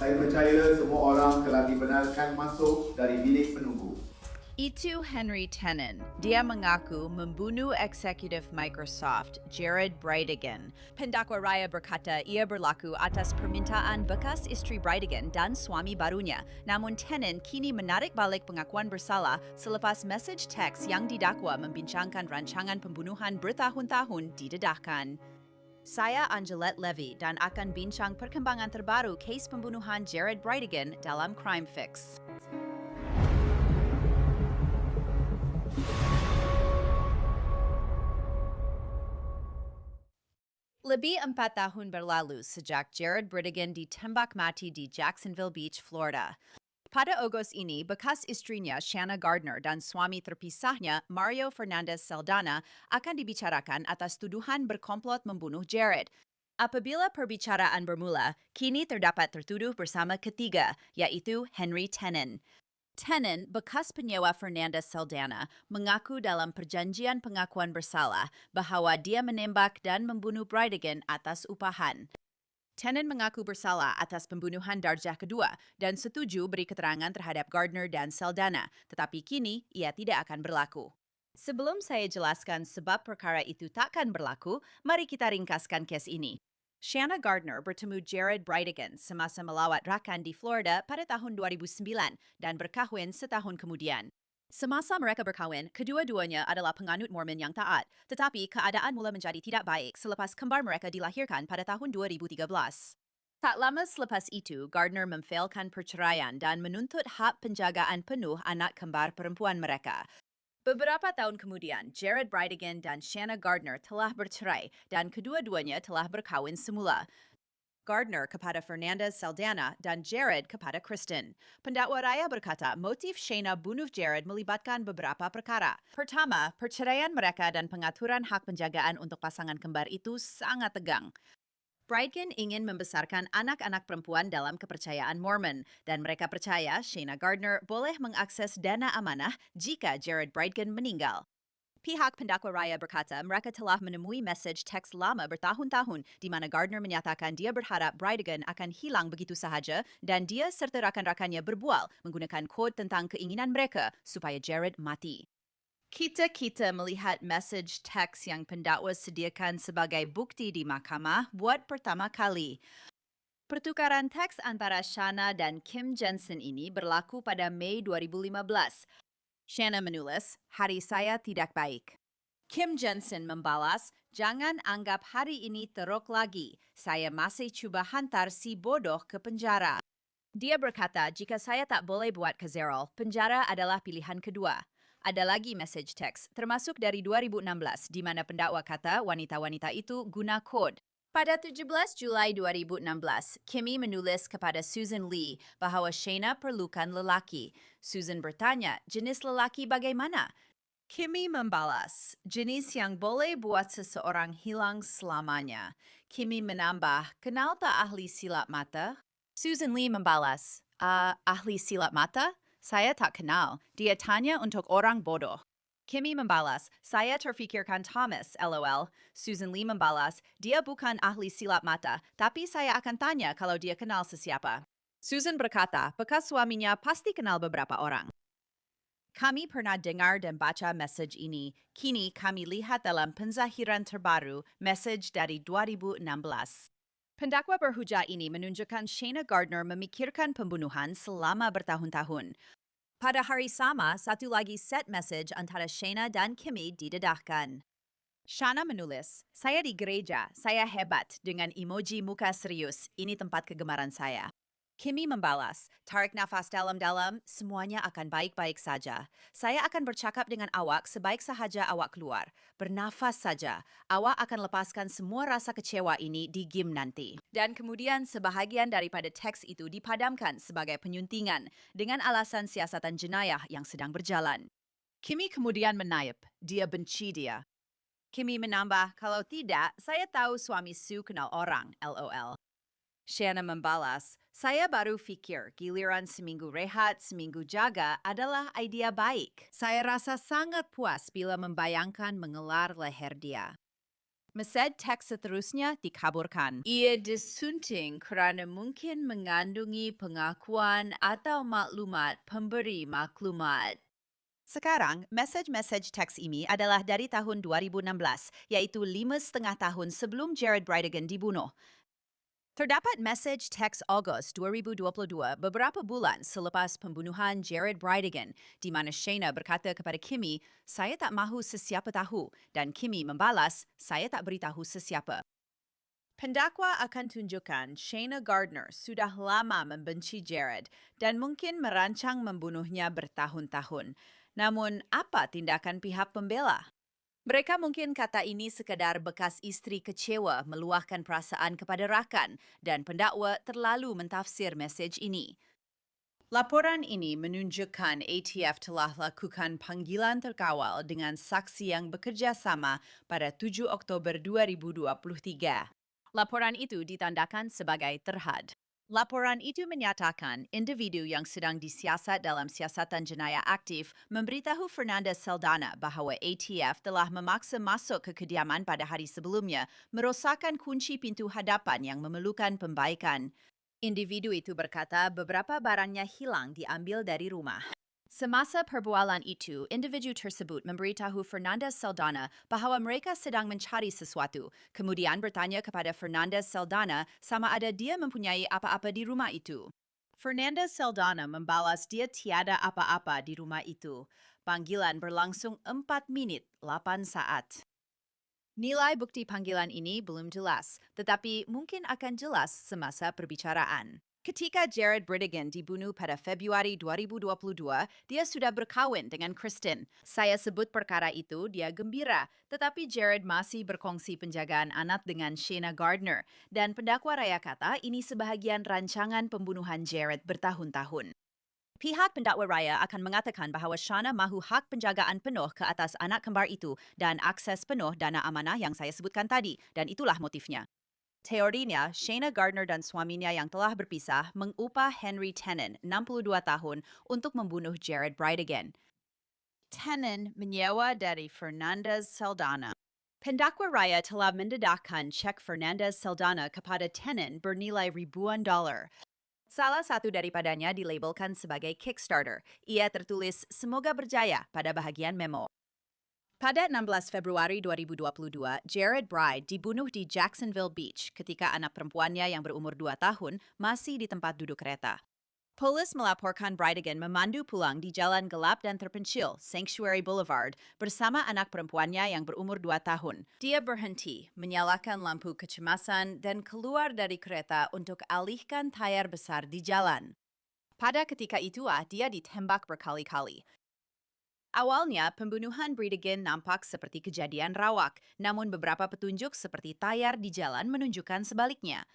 Saya percaya semua orang telah dibenarkan masuk dari bilik penunggu. Itu Henry Tenen. Dia mengaku membunuh eksekutif Microsoft, Jared Bridegan. Pendakwa Raya berkata ia berlaku atas permintaan bekas istri Bridegan dan suami barunya. Namun Tenen kini menarik balik pengakuan bersalah selepas mesej teks yang didakwa membincangkan rancangan pembunuhan bertahun-tahun didedahkan. Saya Angelette Levy dan akan bincang perkembangan terbaru kes pembunuhan Jared Bridegan dalam Crime Fix. Lebih 4 tahun berlalu sejak Jared Bridegan ditembak mati di Jacksonville Beach, Florida. Pada Ogos ini, bekas istrinya Shanna Gardner dan suami terpisahnya Mario Fernandez Saldana akan dibicarakan atas tuduhan berkomplot membunuh Jared. Apabila perbicaraan bermula, kini terdapat tertuduh bersama ketiga, yaitu Henry Tenen. Tenen, bekas penyewa Fernandez Saldana, mengaku dalam perjanjian pengakuan bersalah bahawa dia menembak dan membunuh Bridegan atas upahan. Tenen mengaku bersalah atas pembunuhan darjah kedua dan setuju beri keterangan terhadap Gardner dan Saldana, tetapi kini ia tidak akan berlaku. Sebelum saya jelaskan sebab perkara itu takkan berlaku, mari kita ringkaskan kes ini. Shanna Gardner bertemu Jared Bridegan semasa melawat rakan di Florida pada tahun 2009 dan berkahwin setahun kemudian. Semasa mereka berkahwin, kedua-duanya adalah penganut Mormon yang taat, tetapi keadaan mula menjadi tidak baik selepas kembar mereka dilahirkan pada tahun 2013. Tak lama selepas itu, Gardner memfailkan perceraian dan menuntut hak penjagaan penuh anak kembar perempuan mereka. Beberapa tahun kemudian, Jared Bridegan dan Shanna Gardner telah bercerai dan kedua-duanya telah berkahwin semula. Gardner kepada Fernandez Saldana dan Jared kepada Kristen. Pendakwa raya berkata motif Shanna bunuh Jared melibatkan beberapa perkara. Pertama, perceraian mereka dan pengaturan hak penjagaan untuk pasangan kembar itu sangat tegang. Bridegan ingin membesarkan anak-anak perempuan dalam kepercayaan Mormon dan mereka percaya Shanna Gardner boleh mengakses dana amanah jika Jared Bridegan meninggal. Pihak pendakwa raya berkata mereka telah menemui mesej teks lama bertahun-tahun di mana Gardner menyatakan dia berharap Bridegan akan hilang begitu sahaja dan dia serta rakan-rakannya berbual menggunakan kod tentang keinginan mereka supaya Jared mati. Kita melihat mesej teks yang pendakwa sediakan sebagai bukti di mahkamah buat pertama kali. Pertukaran teks antara Shanna dan Kim Jensen ini berlaku pada Mei 2015. Shanna menulis, "Hari saya tidak baik." Kim Jensen membalas, "Jangan anggap hari ini teruk lagi. Saya masih cuba hantar si bodoh ke penjara." Dia berkata, "Jika saya tak boleh buat ke Zerol, penjara adalah pilihan kedua." Ada lagi mesej teks, termasuk dari 2016, di mana pendakwa kata wanita-wanita itu guna kod. Pada 17 Julai 2016, Kimmy menulis kepada Susan Lee bahawa Shanna perlukan lelaki. Susan bertanya, jenis lelaki bagaimana? Kimmy membalas, jenis yang boleh buat seseorang hilang selamanya. Kimmy menambah, kenal tak ahli silap mata? Susan Lee membalas, ahli silap mata? Saya tak kenal. Dia tanya untuk orang bodoh. Kimmy membalas, saya terfikirkan Thomas, LOL. Susan Lee membalas, dia bukan ahli silap mata, tapi saya akan tanya kalau dia kenal sesiapa. Susan berkata, bekas suaminya pasti kenal beberapa orang. Kami pernah dengar dan baca mesej ini. Kini kami lihat dalam penzahiran terbaru, mesej dari 2016. Pendakwa berhujah ini menunjukkan Shanna Gardner memikirkan pembunuhan selama bertahun-tahun. Pada hari sama, satu lagi set message antara Shanna dan Kimmy didedahkan. Shanna menulis, "Saya di gereja, saya hebat," dengan emoji muka serius. Ini tempat kegemaran saya. Kimmy membalas, "Tarik nafas dalam-dalam, semuanya akan baik-baik saja. Saya akan bercakap dengan awak sebaik sahaja awak keluar. Bernafas saja, awak akan lepaskan semua rasa kecewa ini di game nanti." Dan kemudian sebahagian daripada teks itu dipadamkan sebagai penyuntingan dengan alasan siasatan jenayah yang sedang berjalan. Kimmy kemudian menaip, dia benci dia. Kimmy menambah, "Kalau tidak, saya tahu suami Sue kenal orang, LOL." Shanna membalas, "Saya baru fikir giliran seminggu rehat, seminggu jaga adalah idea baik. Saya rasa sangat puas bila membayangkan mengelar leher dia." Mesej teks seterusnya dikaburkan. Ia disunting kerana mungkin mengandungi pengakuan atau maklumat pemberi maklumat. Sekarang, mesej-mesej teks ini adalah dari tahun 2016, iaitu 5,5 tahun sebelum Jared Bridegan dibunuh. Terdapat mesej teks Ogos 2022 beberapa bulan selepas pembunuhan Jared Bridegan, di mana Shayna berkata kepada Kimmy, "Saya tak mahu sesiapa tahu," dan Kimmy membalas, "Saya tak beritahu sesiapa." Pendakwa akan tunjukkan Shayna Gardner sudah lama membenci Jared dan mungkin merancang membunuhnya bertahun-tahun. Namun, apa tindakan pihak pembela? Mereka mungkin kata ini sekadar bekas isteri kecewa meluahkan perasaan kepada rakan dan pendakwa terlalu mentafsir mesej ini. Laporan ini menunjukkan ATF telah lakukan panggilan terkawal dengan saksi yang bekerja sama pada 7 Oktober 2023. Laporan itu ditandakan sebagai terhad. Laporan itu menyatakan individu yang sedang disiasat dalam siasatan jenayah aktif memberitahu Fernanda Saldana bahawa ATF telah memaksa masuk ke kediaman pada hari sebelumnya, merosakkan kunci pintu hadapan yang memerlukan pembaikan. Individu itu berkata beberapa barangnya hilang diambil dari rumah. Semasa perbualan itu, individu tersebut memberitahu Fernanda Saldana bahawa mereka sedang mencari sesuatu, kemudian bertanya kepada Fernanda Saldana sama ada dia mempunyai apa-apa di rumah itu. Fernanda Saldana membalas dia tiada apa-apa di rumah itu. Panggilan berlangsung 4 minit 8 saat. Nilai bukti panggilan ini belum jelas, tetapi mungkin akan jelas semasa perbicaraan. Ketika Jared Bridegan dibunuh pada Februari 2022, dia sudah berkahwin dengan Kristen. Saya sebut perkara itu dia gembira, tetapi Jared masih berkongsi penjagaan anak dengan Shayna Gardner, dan pendakwa raya kata ini sebahagian rancangan pembunuhan Jared bertahun-tahun. Pihak pendakwa raya akan mengatakan bahawa Shayna mahu hak penjagaan penuh ke atas anak kembar itu dan akses penuh dana amanah yang saya sebutkan tadi, dan itulah motifnya. Teorinya, Shayna Gardner dan suaminya yang telah berpisah mengupah Henry Tenen, 62 tahun, untuk membunuh Jared Bridegan. Tenen menyewa dari Fernandez Saldana. Pendakwa raya telah mendedahkan cek Fernandez Saldana kepada Tenen bernilai ribuan dolar. Salah satu daripadanya dilabelkan sebagai Kickstarter. Ia tertulis, "Semoga berjaya" pada bahagian memo. Pada 16 Februari 2022, Jared Bride dibunuh di Jacksonville Beach ketika anak perempuannya yang berumur 2 tahun masih di tempat duduk kereta. Polis melaporkan Bridegan memandu pulang di jalan gelap dan terpencil, Sanctuary Boulevard, bersama anak perempuannya yang berumur 2 tahun. Dia berhenti, menyalakan lampu kecemasan, dan keluar dari kereta untuk alihkan tayar besar di jalan. Pada ketika itu, dia ditembak berkali-kali. Awalnya, pembunuhan Bridegan nampak seperti kejadian rawak, namun beberapa petunjuk seperti tayar di jalan menunjukkan sebaliknya.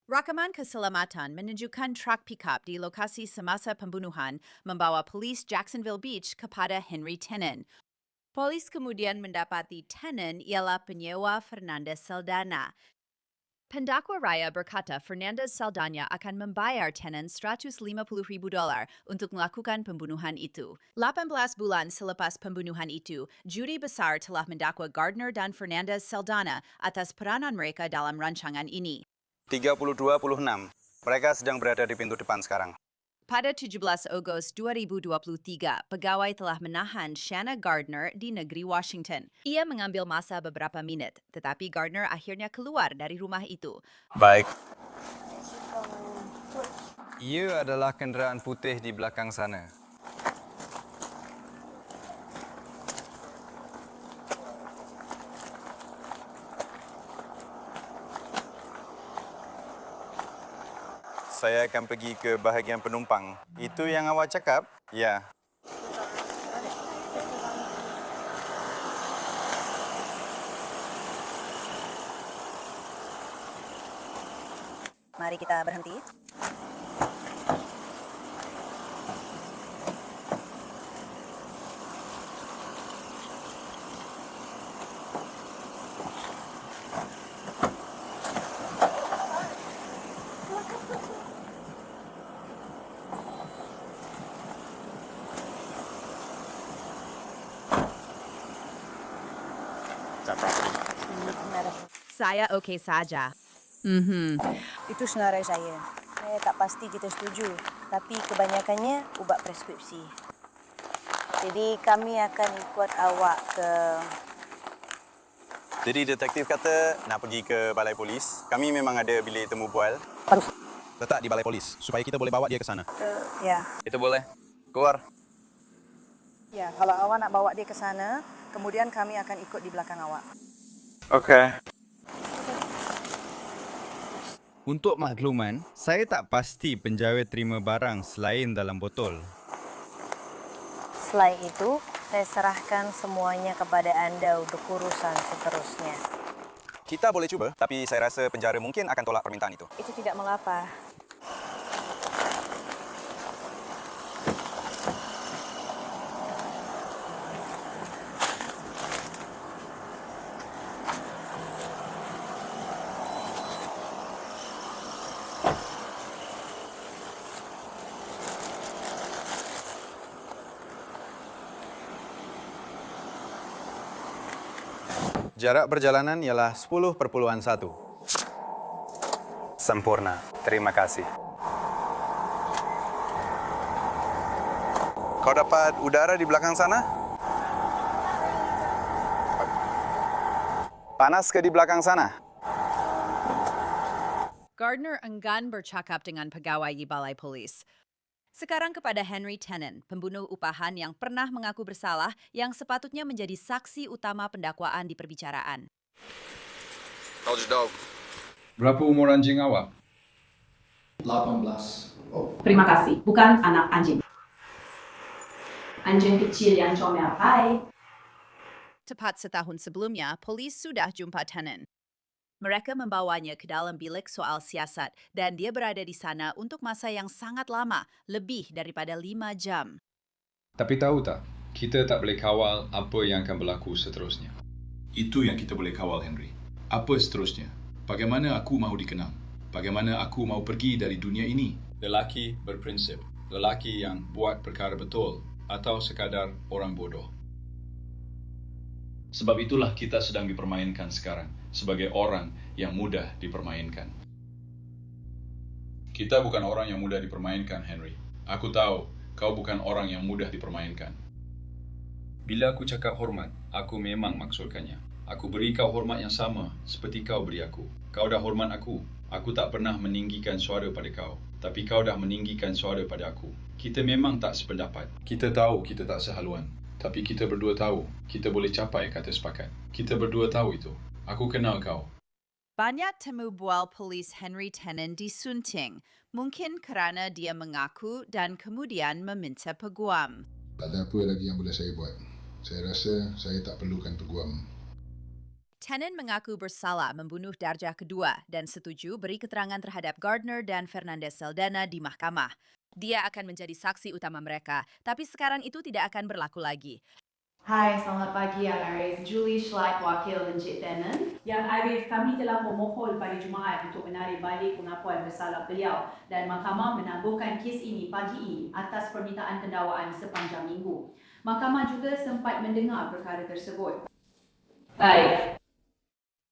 Rakaman keselamatan menunjukkan truk pickup di lokasi semasa pembunuhan membawa polis Jacksonville Beach kepada Henry Tenen. Polis kemudian mendapati Tenen ialah penyewa Fernandez Saldana. Pendakwa raya berkata Fernandez Saldana akan membayar Tenen $150,000 untuk melakukan pembunuhan itu. 18 bulan selepas pembunuhan itu, juri besar telah mendakwa Gardner dan Fernandez Saldana atas peranan mereka dalam rancangan ini. 30-26. Mereka sedang berada di pintu depan sekarang. Pada 17 Agustus 2023, pegawai telah menahan Shayna Gardner di negeri Washington. Ia mengambil masa beberapa minit, tetapi Gardner akhirnya keluar dari rumah itu. Baik. Ia adalah kenderaan putih di belakang sana. Saya akan pergi ke bahagian penumpang. Itu yang awak cakap? Ya. Mari kita berhenti. Mari. Saya okey saja. Itu senarai saya. Saya tak pasti kita setuju, tapi kebanyakannya ubat preskripsi. Jadi kami akan ikut awak ke... Jadi detektif kata nak pergi ke balai polis. Kami memang ada bilik temu bual. Letak di balai polis supaya kita boleh bawa dia ke sana. Ya. Itu boleh. Keluar. Ya, kalau awak nak bawa dia ke sana, kemudian kami akan ikut di belakang awak. Okey. Untuk makluman, saya tak pasti penjawat terima barang selain dalam botol. Selain itu, saya serahkan semuanya kepada anda untuk urusan seterusnya. Kita boleh cuba, tapi saya rasa penjara mungkin akan tolak permintaan itu. Itu tidak mengapa. Jarak perjalanan ialah 10.1. Sempurna. Terima kasih. Kau dapat udara di belakang sana? Panas ke di belakang sana? Gardner enggan bercakap dengan pegawai di balai polis. Sekarang kepada Henry Tenen, pembunuh upahan yang pernah mengaku bersalah yang sepatutnya menjadi saksi utama pendakwaan di perbicaraan. Berapa umur anjing awak? 18. Terima kasih, bukan anak anjing. Anjing kecil yang comel. Hai. Tepat setahun sebelumnya, polis sudah jumpa Tenen. Mereka membawanya ke dalam bilik soal siasat dan dia berada di sana untuk masa yang sangat lama, lebih daripada 5 jam. Tapi tahu tak, kita tak boleh kawal apa yang akan berlaku seterusnya. Itu yang kita boleh kawal, Henry. Apa seterusnya? Bagaimana aku mahu dikenal? Bagaimana aku mahu pergi dari dunia ini? Lelaki berprinsip. Lelaki yang buat perkara betul atau sekadar orang bodoh. Sebab itulah kita sedang dipermainkan sekarang sebagai orang yang mudah dipermainkan. Kita bukan orang yang mudah dipermainkan, Henry. Aku tahu kau bukan orang yang mudah dipermainkan. Bila aku cakap hormat, aku memang maksudkannya. Aku beri kau hormat yang sama seperti kau beri aku. Kau dah hormat aku. Aku tak pernah meninggikan suara pada kau. Tapi kau dah meninggikan suara pada aku. Kita memang tak sependapat. Kita tahu kita tak sehaluan. Tapi kita berdua tahu kita boleh capai kata sepakat. Kita berdua tahu itu. Aku kenal kau. Banyak temu bual polis Henry Tenen disunting, mungkin kerana dia mengaku dan kemudian meminta peguam. Tak ada apa lagi yang boleh saya buat. Saya rasa saya tak perlukan peguam. Tenen mengaku bersalah membunuh darjah kedua dan setuju beri keterangan terhadap Gardner dan Fernandez Saldana di mahkamah. Dia akan menjadi saksi utama mereka, tapi sekarang itu tidak akan berlaku lagi. Hai, selamat pagi Yang Arif. Julie Schleich, wakil Encik Tenen. Yang Arif, kami telah memohon pada Jumaat untuk menarik balik pengakuan bersalah beliau dan mahkamah menangguhkan kes ini pagi ini atas permintaan pendakwaan sepanjang minggu. Mahkamah juga sempat mendengar perkara tersebut. Baik.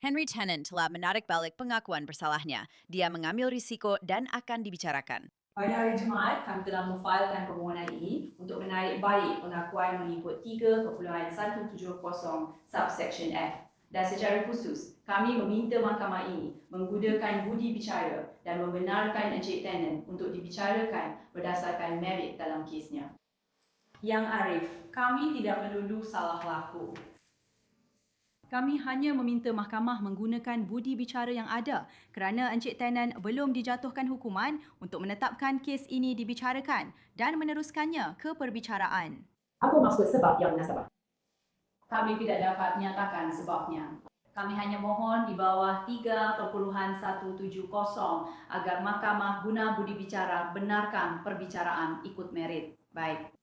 Henry Tenen telah menarik balik pengakuan bersalahnya. Dia mengambil risiko dan akan dibicarakan. Pada hari Jumaat, kami telah memfailkan permohonan ini untuk menarik balik pengakuan mengikut 3.170 subsection F. Dan secara khusus, kami meminta mahkamah ini menggunakan budi bicara dan membenarkan Encik Tenen untuk dibicarakan berdasarkan merit dalam kesnya. Yang Arif, kami tidak menuduh salah laku. Kami hanya meminta mahkamah menggunakan budi bicara yang ada kerana Encik Tenen belum dijatuhkan hukuman untuk menetapkan kes ini dibicarakan dan meneruskannya ke perbicaraan. Apa maksud sebab yang munasabah? Kami tidak dapat menyatakan sebabnya. Kami hanya mohon di bawah 3.170 agar mahkamah guna budi bicara benarkan perbicaraan ikut merit. Baik.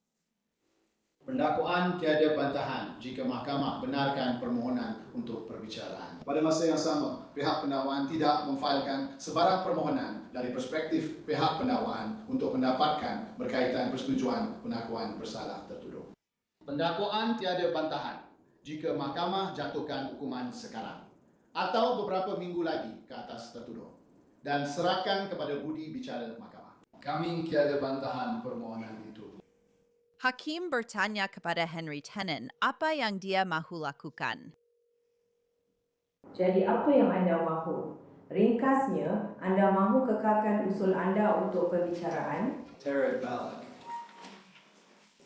Pendakwaan tiada bantahan jika mahkamah benarkan permohonan untuk perbicaraan. Pada masa yang sama, pihak pendakwaan tidak memfailkan sebarang permohonan dari perspektif pihak pendakwaan untuk mendapatkan berkaitan persetujuan pengakuan bersalah tertuduh. Pendakwaan tiada bantahan jika mahkamah jatuhkan hukuman sekarang. atau beberapa minggu lagi ke atas tertuduh dan serahkan kepada budi bicara mahkamah. Kami tiada bantahan permohonan itu. Hakim bertanya kepada Henry Tenen apa yang dia mahu lakukan. Jadi apa yang anda mahu? Ringkasnya, anda mahu kekalkan usul anda untuk perbicaraan? Jared balik.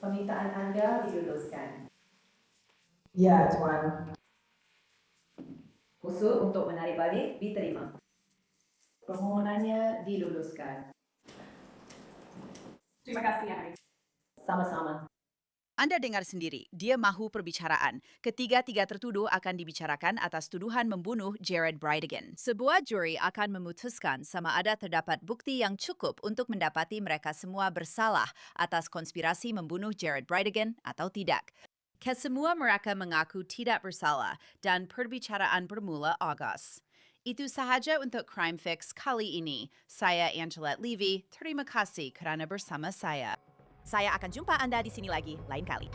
Permintaan anda diluluskan. Ya, Tuan. Usul untuk menarik balik diterima. Permohonannya diluluskan. Terima kasih, Henry. Sama-sama. Anda dengar sendiri, dia mahu perbicaraan. Ketiga-tiga tertuduh akan dibicarakan atas tuduhan membunuh Jared Bridegan. Sebuah juri akan memutuskan sama ada terdapat bukti yang cukup untuk mendapati mereka semua bersalah atas konspirasi membunuh Jared Bridegan atau tidak. Kesemua mereka mengaku tidak bersalah dan perbicaraan bermula Ogos. Itu sahaja untuk Crime Fix kali ini. Saya Angelette Levy, terima kasih kerana bersama saya. Saya akan jumpa Anda di sini lagi lain kali.